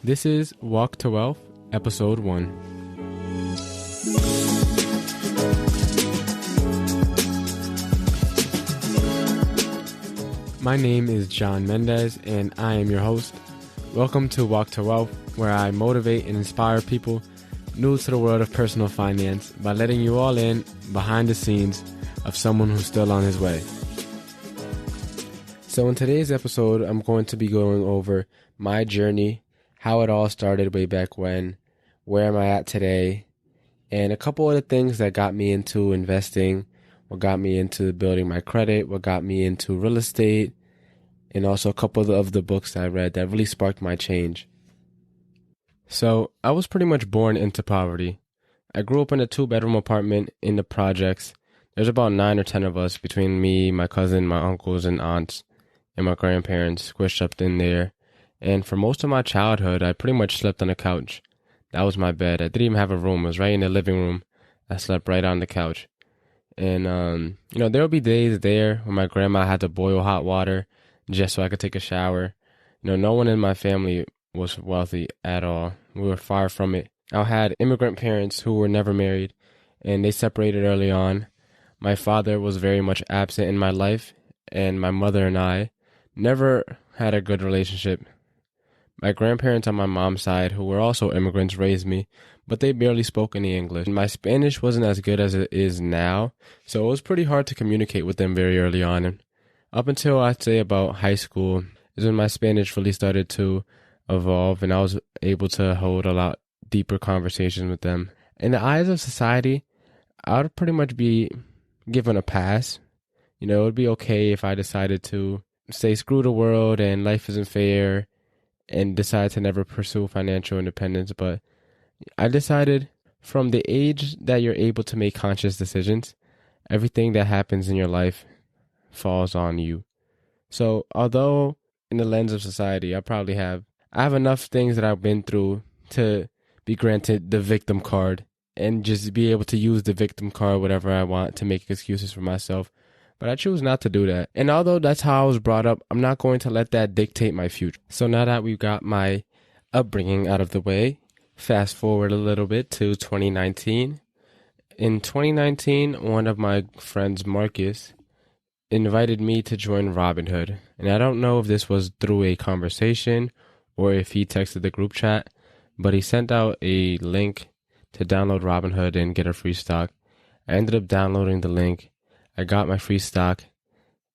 This is Walk to Wealth, Episode 1. My name is John Mendez, and I am your host. Welcome to Walk to Wealth, where I motivate and inspire people new to the world of personal finance by letting you all in behind the scenes of someone who's still on his way. So in today's episode, I'm going to be going over my journey, how it all started way back when, where am I at today, and a couple of the things that got me into investing, what got me into building my credit, what got me into real estate, and also a couple of the books that I read that really sparked my change. So I was pretty much born into poverty. I grew up in a 2-bedroom apartment in the projects. There's about 9 or 10 of us between me, my cousin, my uncles and aunts, and my grandparents squished up in there. And for most of my childhood, I pretty much slept on the couch. That was my bed. I didn't even have a room. It was right in the living room. I slept right on the couch. And, there would be days there when my grandma had to boil hot water just so I could take a shower. No one in my family was wealthy at all. We were far from it. I had immigrant parents who were never married, and they separated early on. My father was very much absent in my life, and my mother and I never had a good relationship. My grandparents on my mom's side, who were also immigrants, raised me, but they barely spoke any English. My Spanish wasn't as good as it is now, so it was pretty hard to communicate with them very early on. And up until I'd say about high school is when my Spanish really started to evolve, and I was able to hold a lot deeper conversations with them. In the eyes of society, I would pretty much be given a pass. It would be okay if I decided to say screw the world and life isn't fair and decide to never pursue financial independence. But I decided from the age that you're able to make conscious decisions, everything that happens in your life falls on you. So although in the lens of society, I have enough things that I've been through to be granted the victim card and just be able to use the victim card whatever I want to make excuses for myself. But I choose not to do that. And although that's how I was brought up, I'm not going to let that dictate my future. So now that we've got my upbringing out of the way, fast forward a little bit to 2019. In 2019, one of my friends, Marcus, invited me to join Robinhood. And I don't know if this was through a conversation or if he texted the group chat, but he sent out a link to download Robinhood and get a free stock. I ended up downloading the link. I got my free stock,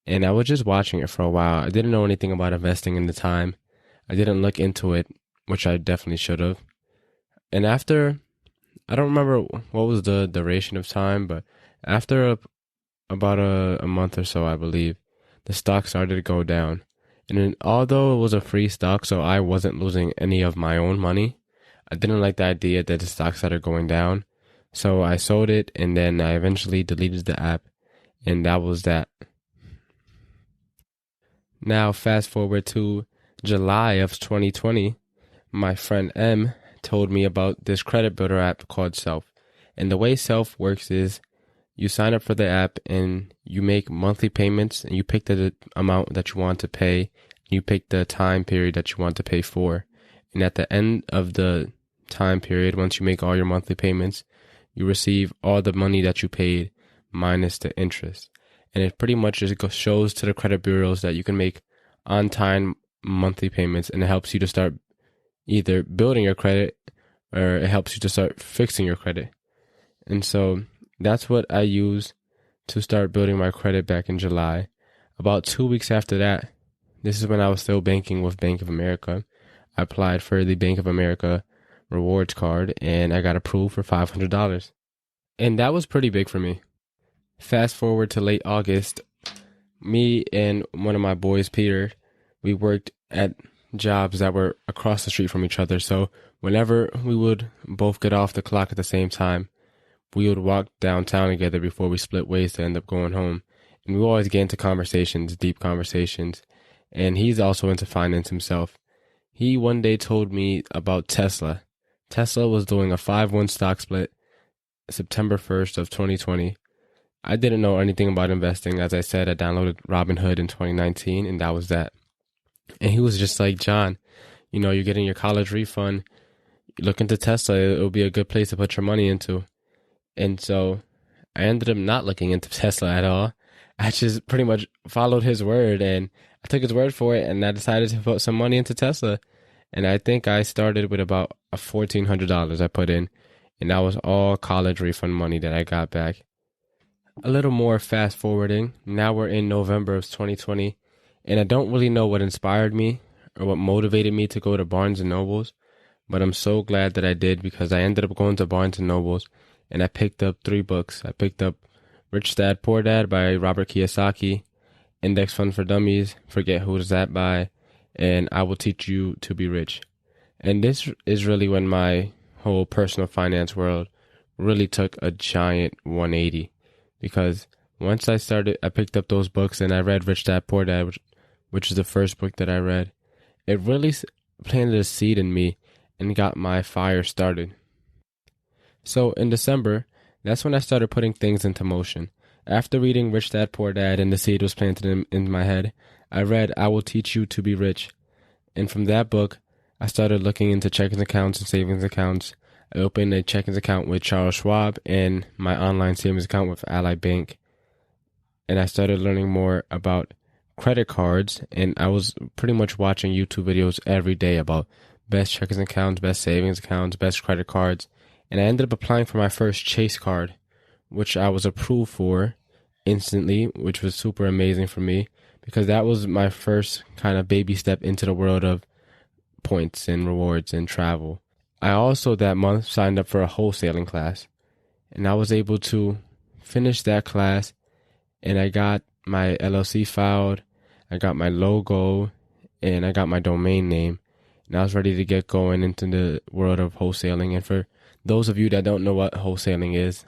and I was just watching it for a while. I didn't know anything about investing in the time. I didn't look into it, which I definitely should have. And after, I don't remember what was the duration of time, but after about a month or so, I believe, the stock started to go down. And then, although it was a free stock, so I wasn't losing any of my own money, I didn't like the idea that the stock started going down. So I sold it, and then I eventually deleted the app, and that was that. Now, fast forward to July of 2020, my friend M told me about this credit builder app called Self. And the way Self works is you sign up for the app and you make monthly payments, and you pick the amount that you want to pay. You pick the time period that you want to pay for. And at the end of the time period, once you make all your monthly payments, you receive all the money that you paid minus the interest. And it pretty much just shows to the credit bureaus that you can make on-time monthly payments, and it helps you to start either building your credit or it helps you to start fixing your credit. And so that's what I used to start building my credit back in July. About 2 weeks after that, this is when I was still banking with Bank of America. I applied for the Bank of America rewards card, and I got approved for $500. And that was pretty big for me. Fast forward to late August, me and one of my boys, Peter, we worked at jobs that were across the street from each other. So whenever we would both get off the clock at the same time, we would walk downtown together before we split ways to end up going home. And we always get into conversations, deep conversations. And he's also into finance himself. He one day told me about Tesla. Tesla was doing a 5-1 stock split September 1st of 2020. I didn't know anything about investing. As I said, I downloaded Robinhood in 2019, and that was that. And he was just like, John, you're getting your college refund, look into Tesla. It'll be a good place to put your money into. And so I ended up not looking into Tesla at all. I just pretty much followed his word, and I took his word for it, and I decided to put some money into Tesla. And I think I started with about $1,400 I put in, and that was all college refund money that I got back. A little more fast forwarding. Now we're in November of 2020, and I don't really know what inspired me or what motivated me to go to Barnes and Nobles, but I'm so glad that I did, because I ended up going to Barnes and Nobles and I picked up 3 books. I picked up Rich Dad Poor Dad by Robert Kiyosaki, Index Fund for Dummies, Forget Who's That by, and I Will Teach You to Be Rich. And this is really when my whole personal finance world really took a giant 180, because once I picked up those books and I read Rich Dad Poor Dad, which is the first book that I read. It really planted a seed in me and got my fire started. So in December, that's when I started putting things into motion. After reading Rich Dad Poor Dad and the seed was planted in my head, I read I Will Teach You to Be Rich. And from that book, I started looking into checking accounts and savings accounts. I opened a checking account with Charles Schwab and my online savings account with Ally Bank. And I started learning more about credit cards, and I was pretty much watching YouTube videos every day about best checking accounts, best savings accounts, best credit cards. And I ended up applying for my first Chase card, which I was approved for instantly, which was super amazing for me, because that was my first kind of baby step into the world of points and rewards and travel. I also that month signed up for a wholesaling class, and I was able to finish that class, and I got my LLC filed, I got my logo, and I got my domain name, and I was ready to get going into the world of wholesaling. And for those of you that don't know what wholesaling is,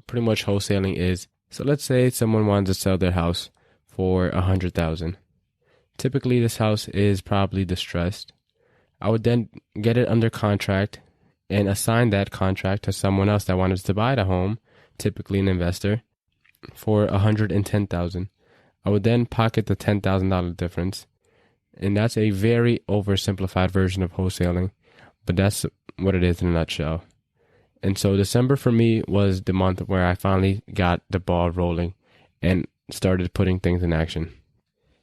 pretty much wholesaling is, so let's say someone wanted to sell their house for $100,000. Typically this house is probably distressed. I would then get it under contract and assign that contract to someone else that wanted to buy the home, typically an investor, for $110,000. I would then pocket the $10,000 difference, and that's a very oversimplified version of wholesaling, but that's what it is in a nutshell. And so December for me was the month where I finally got the ball rolling and started putting things in action.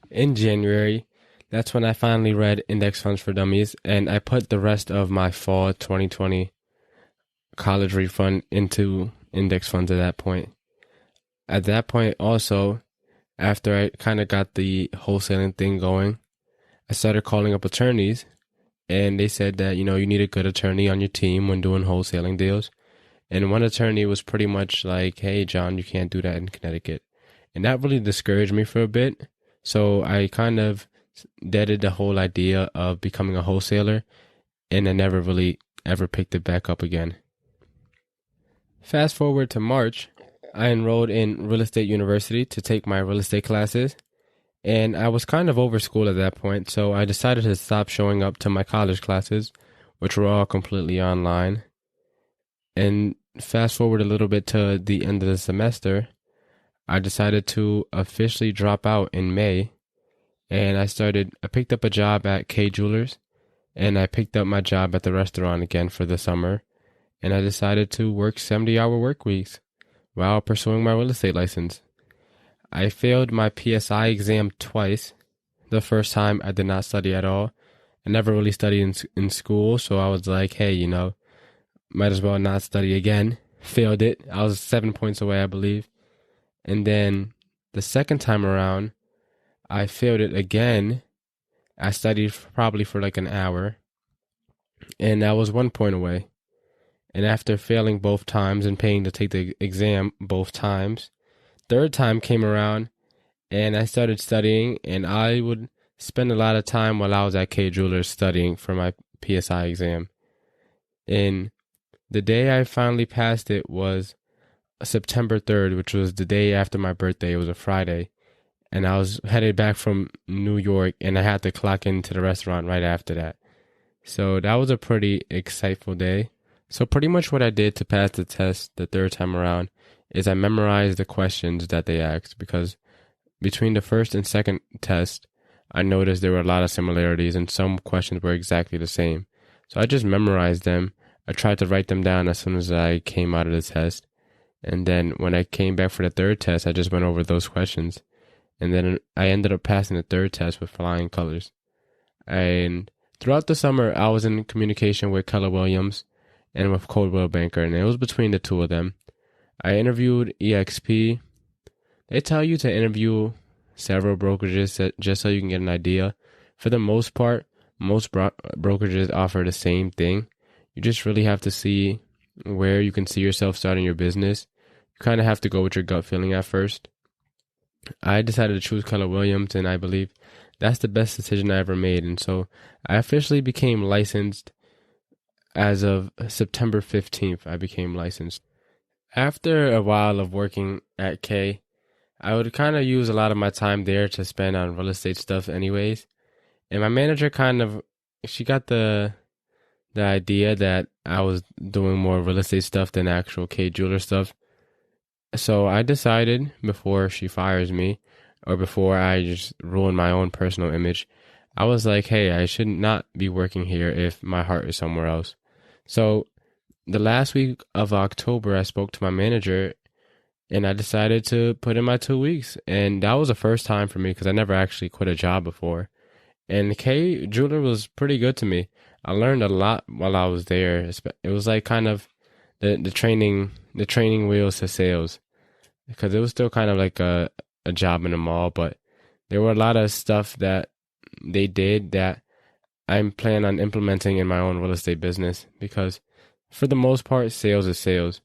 In January, that's when I finally read Index Funds for Dummies, and I put the rest of my fall 2020 college refund into index funds at that point. At that point also, after I kind of got the wholesaling thing going, I started calling up attorneys, and they said that, you need a good attorney on your team when doing wholesaling deals. And one attorney was pretty much like, hey, John, you can't do that in Connecticut. And that really discouraged me for a bit. So I kind of deaded the whole idea of becoming a wholesaler, and I never really ever picked it back up again. Fast forward to March, I enrolled in Real Estate University to take my real estate classes, and I was kind of over school at that point, so I decided to stop showing up to my college classes, which were all completely online. And fast forward a little bit to the end of the semester, I decided to officially drop out in May, and I picked up a job at K Jewelers, and I picked up my job at the restaurant again for the summer, and I decided to work 70-hour work weeks while pursuing my real estate license. I failed my PSI exam twice. The first time I did not study at all. I never really studied in school, so I was like, hey, might as well not study again. Failed it. I was 7 points away, I believe. And then the second time around, I failed it again. I studied probably for like an hour, and I was 1 point away. And after failing both times and paying to take the exam both times, third time came around, and I started studying, and I would spend a lot of time while I was at K Jewelers studying for my PSI exam. And the day I finally passed it was September 3rd, which was the day after my birthday. It was a Friday, and I was headed back from New York, and I had to clock into the restaurant right after that. So that was a pretty exciteful day. So pretty much what I did to pass the test the third time around is I memorized the questions that they asked, because between the first and second test, I noticed there were a lot of similarities and some questions were exactly the same. So I just memorized them. I tried to write them down as soon as I came out of the test. And then when I came back for the third test, I just went over those questions. And then I ended up passing the third test with flying colors. And throughout the summer, I was in communication with Keller Williams and with Coldwell Banker, and it was between the two of them. I interviewed EXP. They tell you to interview several brokerages just so you can get an idea. For the most part, most brokerages offer the same thing. You just really have to see where you can see yourself starting your business. You kind of have to go with your gut feeling at first. I decided to choose Keller Williams, and I believe that's the best decision I ever made. And so I officially became licensed as of September 15th. I became licensed. After a while of working at K, I would kind of use a lot of my time there to spend on real estate stuff anyways. And my manager she got the idea that I was doing more real estate stuff than actual K jeweler stuff. So I decided before she fires me, or before I just ruin my own personal image, I was like, hey, I should not be working here if my heart is somewhere else. So the last week of October, I spoke to my manager and I decided to put in my 2 weeks. And that was the first time for me because I never actually quit a job before. And K Jeweler was pretty good to me. I learned a lot while I was there. It was like kind of the training wheels to sales, because it was still kind of like a job in a mall, but there were a lot of stuff that they did that I'm planning on implementing in my own real estate business, because for the most part, sales is sales.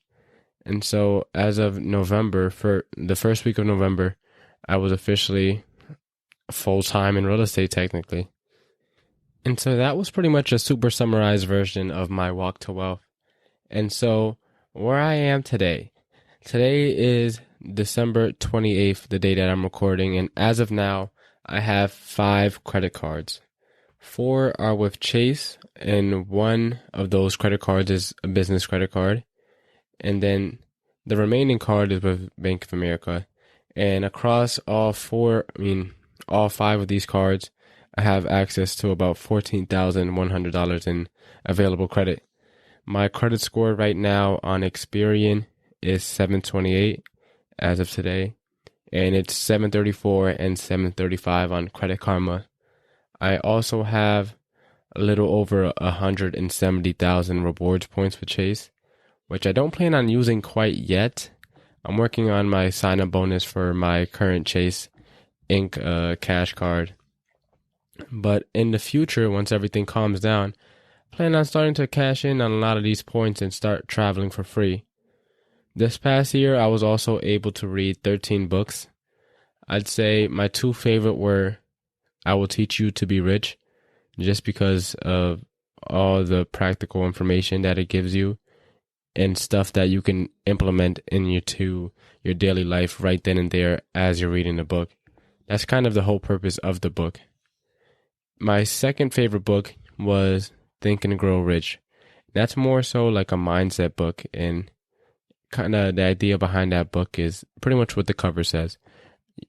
And so as of November, for the first week of November, I was officially full-time in real estate technically. And so that was pretty much a super summarized version of my walk to wealth. And so where I am today is December 28th, the day that I'm recording. And as of now, I have 5 credit cards. 4 are with Chase, and one of those credit cards is a business credit card. And then the remaining card is with Bank of America. And across all 5 of these cards, I have access to about $14,100 in available credit. My credit score right now on Experian is 728 as of today, and it's 734 and 735 on Credit Karma. I also have a little over 170,000 rewards points with Chase, which I don't plan on using quite yet. I'm working on my sign-up bonus for my current Chase Inc. Cash card. But in the future, once everything calms down, I plan on starting to cash in on a lot of these points and start traveling for free. This past year, I was also able to read 13 books. I'd say my 2 favorite were I Will Teach You to Be Rich, just because of all the practical information that it gives you and stuff that you can implement in your daily life right then and there as you're reading the book. That's kind of the whole purpose of the book. My second favorite book was Think and Grow Rich. That's more so like a mindset book, and kind of the idea behind that book is pretty much what the cover says.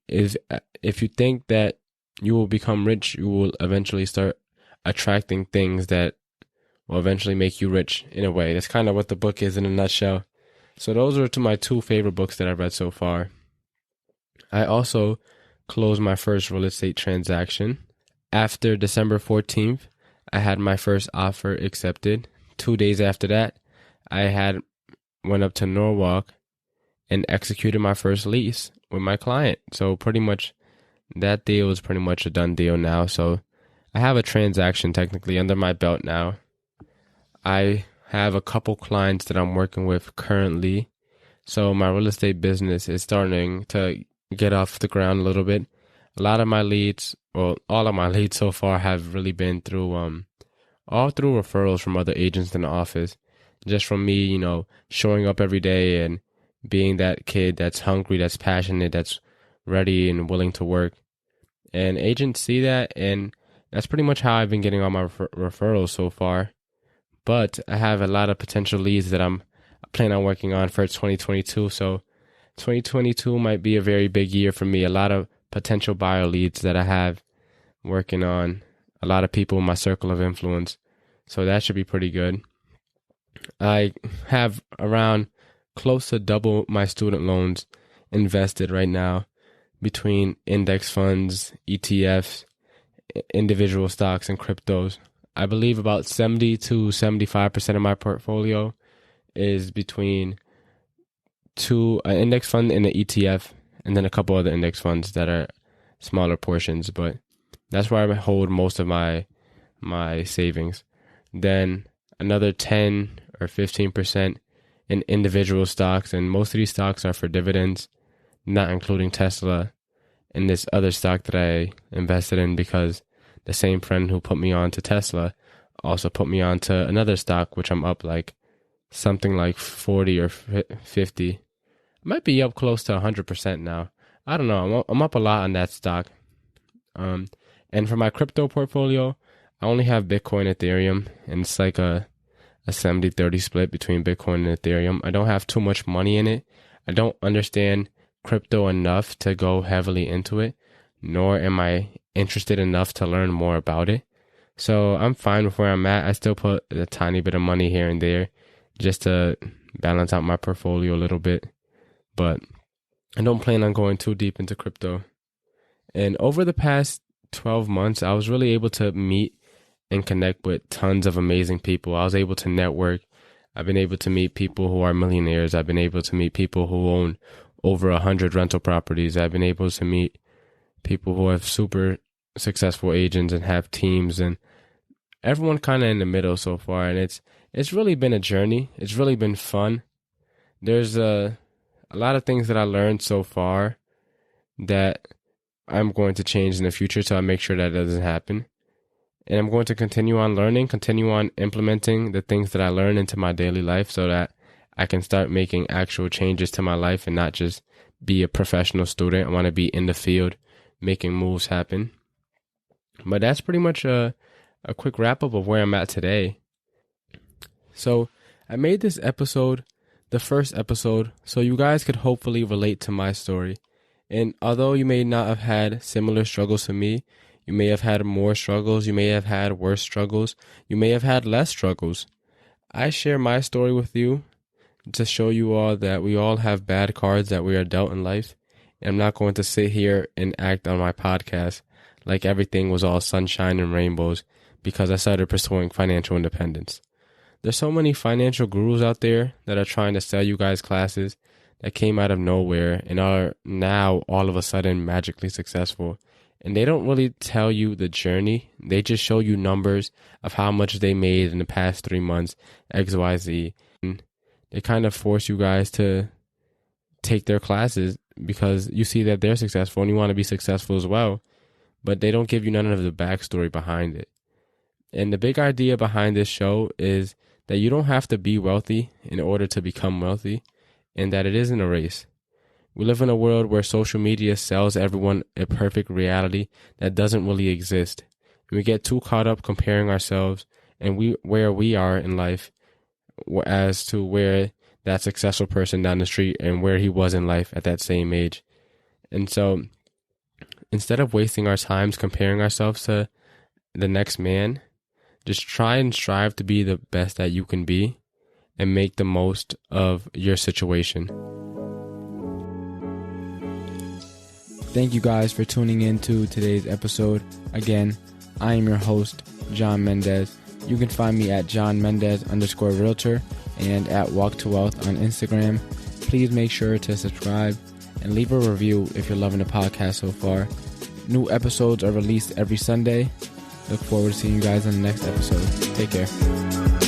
Is if you think that you will become rich, you will eventually start attracting things that will eventually make you rich in a way. That's kind of what the book is in a nutshell. So those are my 2 favorite books that I've read so far. I also closed my first real estate transaction. After December 14th, I had my first offer accepted. 2 days after that, I went up to Norwalk and executed my first lease with my client. So pretty much that deal is pretty much a done deal now. So I have a transaction technically under my belt now. I have a couple clients that I'm working with currently. So my real estate business is starting to get off the ground a little bit. A lot of my leads, well, all of my leads so far have really been through, all through referrals from other agents in the office. Just from me, showing up every day and being that kid that's hungry, that's passionate, that's ready and willing to work. And agents see that, and that's pretty much how I've been getting all my referrals so far. But I have a lot of potential leads that I'm planning on working on for 2022. So 2022 might be a very big year for me. A lot of potential buyer leads that I have working on a lot of people in my circle of influence. So that should be pretty good. I have around close to double my student loans invested right now between index funds, ETFs, individual stocks, and cryptos. I believe about 70 to 75% of my portfolio is between an index fund and an ETF, and then a couple other index funds that are smaller portions. But that's where I hold most of my savings. Then another 10 or 15% in individual stocks, and most of these stocks are for dividends, not including Tesla and this other stock that I invested in because the same friend who put me on to Tesla also put me on to another stock, which I'm up like something like 40 or 50. I might be up close to 100% now. I don't know. I'm up a lot on that stock. And for my crypto portfolio, I only have Bitcoin, Ethereum, and it's like a 70-30 split between Bitcoin and Ethereum. I don't have too much money in it. I don't understand crypto enough to go heavily into it, nor am I interested enough to learn more about it. So I'm fine with where I'm at. I still put a tiny bit of money here and there just to balance out my portfolio a little bit. But I don't plan on going too deep into crypto. And over the past 12 months, I was really able to meet and connect with tons of amazing people. I was able to network. I've been able to meet people who are millionaires. I've been able to meet people who own over 100 rental properties. I've been able to meet people who have super successful agents and have teams, and everyone kind of in the middle so far. And it's really been a journey. It's really been fun. There's a lot of things that I learned so far that I'm going to change in the future, so I make sure that doesn't happen. And I'm going to continue on learning, continue on implementing the things that I learn into my daily life so that I can start making actual changes to my life and not just be a professional student. I want to be in the field, making moves happen. But that's pretty much a quick wrap up of where I'm at today. So I made this episode, the first episode, so you guys could hopefully relate to my story. And although you may not have had similar struggles to me, you may have had more struggles, you may have had worse struggles, you may have had less struggles. I share my story with you to show you all that we all have bad cards that we are dealt in life. And I'm not going to sit here and act on my podcast like everything was all sunshine and rainbows because I started pursuing financial independence. There's so many financial gurus out there that are trying to sell you guys classes that came out of nowhere and are now all of a sudden magically successful. And they don't really tell you the journey. They just show you numbers of how much they made in the past 3 months, XYZ. And they kind of force you guys to take their classes because you see that they're successful and you want to be successful as well. But they don't give you none of the backstory behind it. And the big idea behind this show is that you don't have to be wealthy in order to become wealthy, and that it isn't a race. We live in a world where social media sells everyone a perfect reality that doesn't really exist. And we get too caught up comparing ourselves and where we are in life as to where that successful person down the street and where he was in life at that same age. And so instead of wasting our times comparing ourselves to the next man, just try and strive to be the best that you can be and make the most of your situation. Thank you guys for tuning in to today's episode. Again, I am your host, John Mendez. You can find me at JohnMendez_realtor and at Walk to Wealth on Instagram. Please make sure to subscribe and leave a review if you're loving the podcast so far. New episodes are released every Sunday. Look forward to seeing you guys on the next episode. Take care.